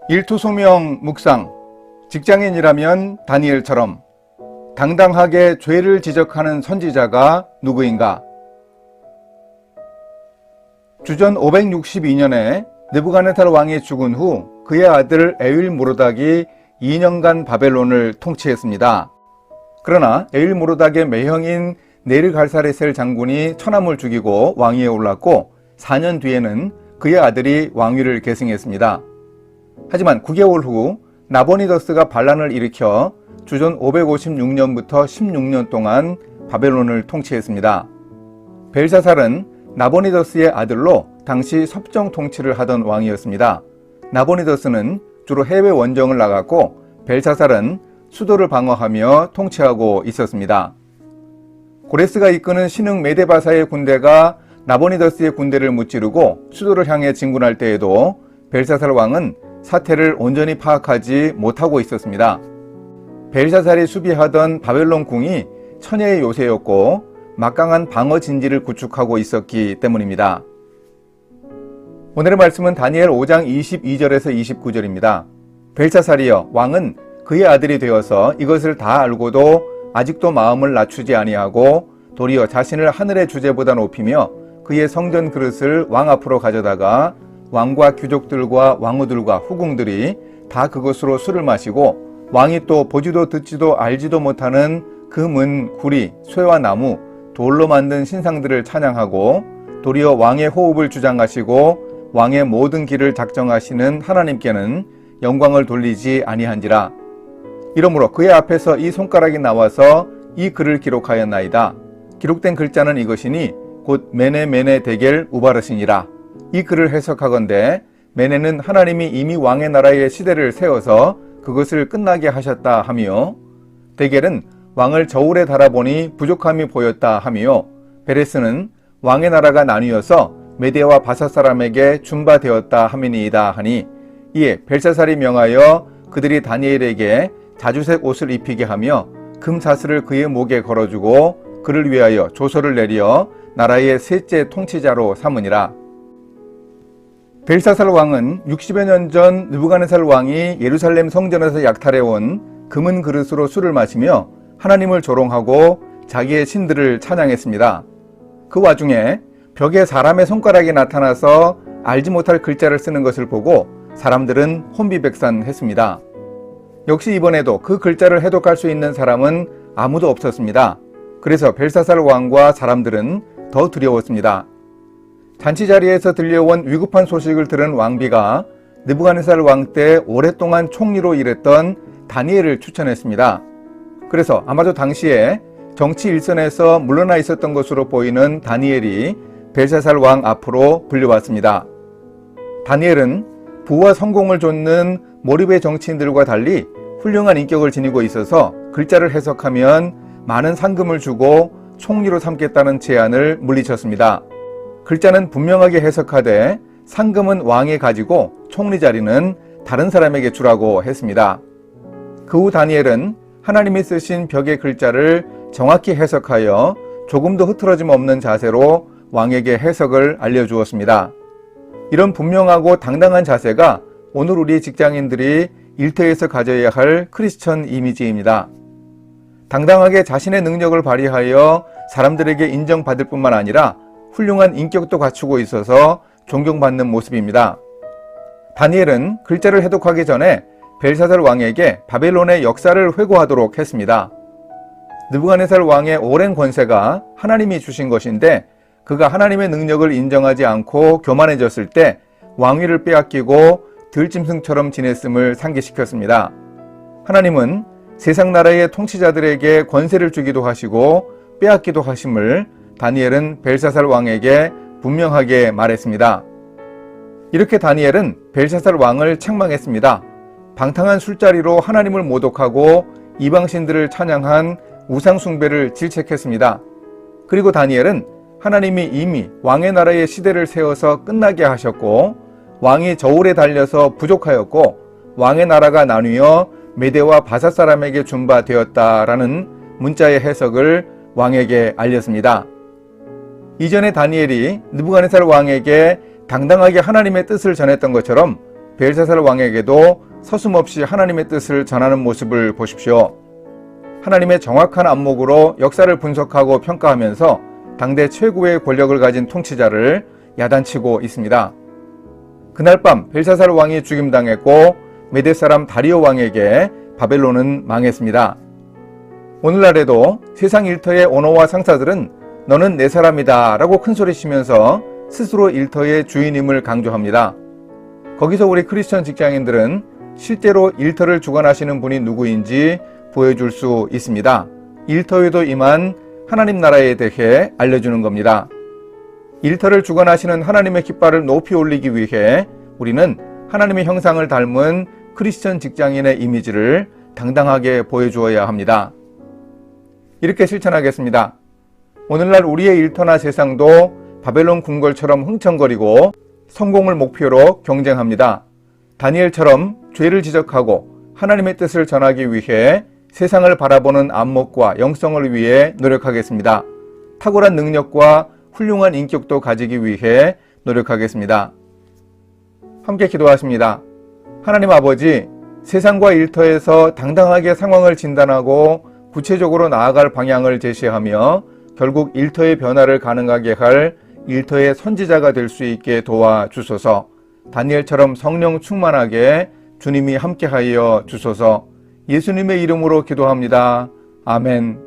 일투소명 묵상, 직장인이라면 다니엘처럼 당당하게 죄를 지적하는 선지자가 누구인가? 주전 562년에 느부갓네살 왕이 죽은 후 그의 아들 에윌모로닥이 2년간 바벨론을 통치했습니다. 그러나 에윌모로닥의 매형인 네르갈사레셀 장군이 천함을 죽이고 왕위에 올랐고 4년 뒤에는 그의 아들이 왕위를 계승했습니다. 하지만 9개월 후 나보니더스가 반란을 일으켜 주전 556년부터 16년 동안 바벨론을 통치했습니다. 벨사살은 나보니더스의 아들로 당시 섭정 통치를 하던 왕이었습니다. 나보니더스는 주로 해외 원정을 나갔고 벨사살은 수도를 방어하며 통치하고 있었습니다. 고레스가 이끄는 신흥 메데바사의 군대가 나보니더스의 군대를 무찌르고 수도를 향해 진군할 때에도 벨사살 왕은 사태를 온전히 파악하지 못하고 있었습니다. 벨사살이 수비하던 바벨론 궁이 천혜의 요새였고 막강한 방어 진지를 구축하고 있었기 때문입니다. 오늘의 말씀은 다니엘 5장 22절에서 29절입니다. 벨사살이여, 왕은 그의 아들이 되어서 이것을 다 알고도 아직도 마음을 낮추지 아니하고 도리어 자신을 하늘의 주제보다 높이며 그의 성전 그릇을 왕 앞으로 가져다가 왕과 귀족들과 왕후들과 후궁들이 다 그것으로 술을 마시고 왕이 또 보지도 듣지도 알지도 못하는 금, 구리, 쇠와 나무, 돌로 만든 신상들을 찬양하고 도리어 왕의 호흡을 주장하시고 왕의 모든 길을 작정하시는 하나님께는 영광을 돌리지 아니한지라. 이러므로 그의 앞에서 이 손가락이 나와서 이 글을 기록하였나이다. 기록된 글자는 이것이니 곧 메네 데겔 우바르시니라. 이 글을 해석하건대 메네는 하나님이 이미 왕의 나라의 시대를 세워서 그것을 끝나게 하셨다 하며, 데겔은 왕을 저울에 달아보니 부족함이 보였다 하며, 베레스는 왕의 나라가 나뉘어서 메대와 바사 사람에게 준바되었다 함이니이다 하니, 이에 벨사살이 명하여 그들이 다니엘에게 자주색 옷을 입히게 하며 금사슬을 그의 목에 걸어주고 그를 위하여 조서를 내려 나라의 셋째 통치자로 삼으니라. 벨사살 왕은 60여 년 전 느부갓네살 왕이 예루살렘 성전에서 약탈해온 금은 그릇으로 술을 마시며 하나님을 조롱하고 자기의 신들을 찬양했습니다. 그 와중에 벽에 사람의 손가락이 나타나서 알지 못할 글자를 쓰는 것을 보고 사람들은 혼비백산했습니다. 역시 이번에도 그 글자를 해독할 수 있는 사람은 아무도 없었습니다. 그래서 벨사살 왕과 사람들은 더 두려웠습니다. 잔치 자리에서 들려온 위급한 소식을 들은 왕비가 느부갓네살 왕 때 오랫동안 총리로 일했던 다니엘을 추천했습니다. 그래서 아마도 당시에 정치 일선에서 물러나 있었던 것으로 보이는 다니엘이 벨사살 왕 앞으로 불려왔습니다. 다니엘은 부와 성공을 좇는 몰입의 정치인들과 달리 훌륭한 인격을 지니고 있어서 글자를 해석하면 많은 상금을 주고 총리로 삼겠다는 제안을 물리쳤습니다. 글자는 분명하게 해석하되 상금은 왕이 가지고 총리 자리는 다른 사람에게 주라고 했습니다. 그 후 다니엘은 하나님이 쓰신 벽의 글자를 정확히 해석하여 조금도 흐트러짐 없는 자세로 왕에게 해석을 알려주었습니다. 이런 분명하고 당당한 자세가 오늘 우리 직장인들이 일터에서 가져야 할 크리스천 이미지입니다. 당당하게 자신의 능력을 발휘하여 사람들에게 인정받을 뿐만 아니라 훌륭한 인격도 갖추고 있어서 존경받는 모습입니다. 다니엘은 글자를 해독하기 전에 벨사살 왕에게 바벨론의 역사를 회고하도록 했습니다. 느부갓네살 왕의 오랜 권세가 하나님이 주신 것인데 그가 하나님의 능력을 인정하지 않고 교만해졌을 때 왕위를 빼앗기고 들짐승처럼 지냈음을 상기시켰습니다. 하나님은 세상 나라의 통치자들에게 권세를 주기도 하시고 빼앗기도 하심을 다니엘은 벨사살 왕에게 분명하게 말했습니다. 이렇게 다니엘은 벨사살 왕을 책망했습니다. 방탕한 술자리로 하나님을 모독하고 이방신들을 찬양한 우상숭배를 질책했습니다. 그리고 다니엘은 하나님이 이미 왕의 나라의 시대를 세워서 끝나게 하셨고 왕이 저울에 달려서 부족하였고 왕의 나라가 나뉘어 메대와 바사 사람에게 준바되었다라는 문자의 해석을 왕에게 알렸습니다. 이전에 다니엘이 느부갓네살 왕에게 당당하게 하나님의 뜻을 전했던 것처럼 벨사살 왕에게도 서슴없이 하나님의 뜻을 전하는 모습을 보십시오. 하나님의 정확한 안목으로 역사를 분석하고 평가하면서 당대 최고의 권력을 가진 통치자를 야단치고 있습니다. 그날 밤 벨사살 왕이 죽임당했고 메대 사람 다리오 왕에게 바벨론은 망했습니다. 오늘날에도 세상 일터의 오너와 상사들은 너는 내 사람이다 라고 큰소리치면서 스스로 일터의 주인임을 강조합니다. 거기서 우리 크리스천 직장인들은 실제로 일터를 주관하시는 분이 누구인지 보여줄 수 있습니다. 일터에도 임한 하나님 나라에 대해 알려주는 겁니다. 일터를 주관하시는 하나님의 깃발을 높이 올리기 위해 우리는 하나님의 형상을 닮은 크리스천 직장인의 이미지를 당당하게 보여주어야 합니다. 이렇게 실천하겠습니다. 오늘날 우리의 일터나 세상도 바벨론 궁궐처럼 흥청거리고 성공을 목표로 경쟁합니다. 다니엘처럼 죄를 지적하고 하나님의 뜻을 전하기 위해 세상을 바라보는 안목과 영성을 위해 노력하겠습니다. 탁월한 능력과 훌륭한 인격도 가지기 위해 노력하겠습니다. 함께 기도하십니다. 하나님 아버지, 세상과 일터에서 당당하게 상황을 진단하고 구체적으로 나아갈 방향을 제시하며 결국 일터의 변화를 가능하게 할 일터의 선지자가 될 수 있게 도와주소서. 다니엘처럼 성령 충만하게 주님이 함께하여 주소서. 예수님의 이름으로 기도합니다. 아멘.